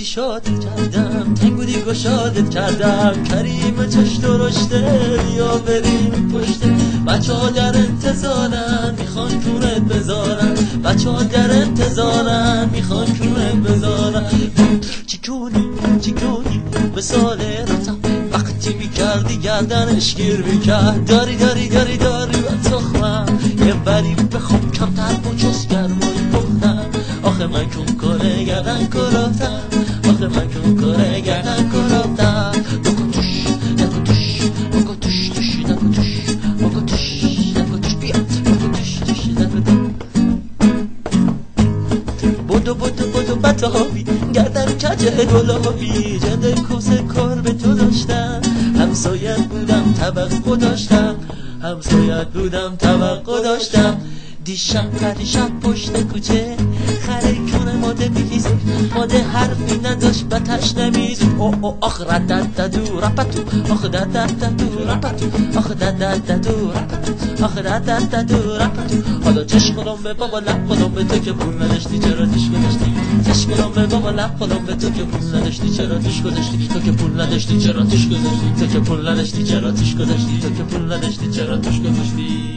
بودی شادت کردم، تنگ بودی گشادت کردم. کریم چش درشته بیا بریم پشته، بچه ها در انتظارن میخوان کونت بذارن، بچه ها در انتظارن میخوان کونت بذارن. چیکونی مثال رفتم وقتی میکردی گردنش گیر میکرد. داری و تخمم یه بری بخوام کمتر با جز گرمای پختم. آخه من کن کاره گردن کرافتم، آخه من کن کاره گردن کرافتم. نکو توش نکو توش بیا نکو توش بدو بطابی گردن کج دلابی. جنده کوسه کار به تو داشتم، همسایت بودم توقع داشتم، همسایت بودم توقع داشتم. دیشب پشت کوچه خره کونه ماده بیلیز، ماده حرفی نداشت بتش نمیز. آخ ردددو رپتو، آخ ردددو رپتو، آخ ردددو رپتو، آخ ردددو رپتو. حالا چش کنم به بابا لب کنم به تو که پول نداشتی چرا توش گذاشتی. چش کنم به بابا لب کنم به تو که پول نداشتی چرا توش گذاشتی. تو که پول نداشتی چرا توش گذاشتی، تو که پول نداشتی چرا توش گذاشتی، تو که پول نداشتی چرا توش گذاشتی.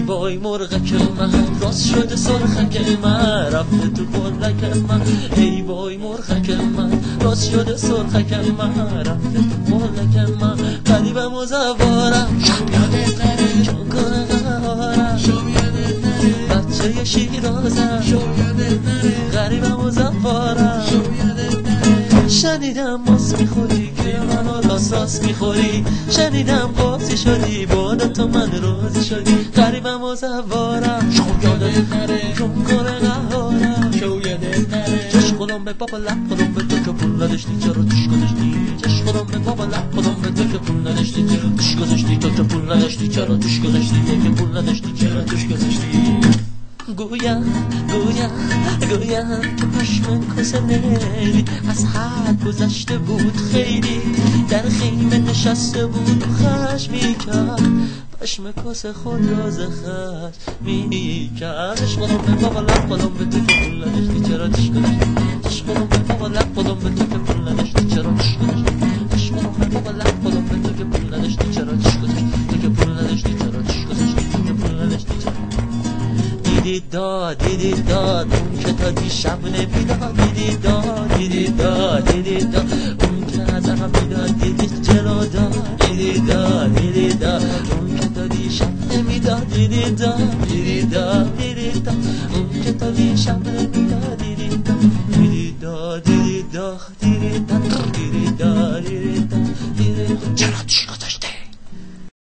وای مرغک من راست شده سرخک من رفته تو پلک من. ای وای مرغک من راست شده سرخک من رفته تو پلک من. قریبم و زوارم یادت نره، چون کنه قهارم یادت نره، بچه شیرازم یادت نره، غریبم و زوارم یادت نره. شنیدم ماس میخوری که منو راست میخوری، شنیدم قاطی شدی با تو من روزی شدی. غریبم و زوارم یادت نره، چون کنه قهارم یادت نره. چش کنم به بابا لب کنم به تو که پول نداشتی چرا توش گذاشتی. چش کنم به بابا لب کنم به تو که پول نداشتی چرا توش گذاشتی. تو که پول نداشتی چرا توش گذاشتی، تو که پول نداشتی چرا توش گذاشتی. گویا که پشمن کس نیلی از حد گذشته بود خیلی، در خیمه نشسته بود و خشم میکرد، پشم کس خود را ز خشم میکرد. چش کنم به بابا لب کنم به تو که پول نداشتی چرا توش گذاشتی. چش کنم به بابا لب کنم به تو که پول نداشتی چرا توش گذاشتی. چش کنم به بابا لب کنم به تو که پول نداشتی چرا توش گذاشتی، تو که پول نداشتی چرا توش گذاشتی، تو که پول نداشتی چرا. دیدی داد اون که تا دیشب نمیداد. دیدی داد اون که از هم میداد. دیدی چرا داد. دیدی داد اون که تا دیشب نمیداد. دیدی داد اون که تا دیشب نمیداد. دیدی داد چرا چی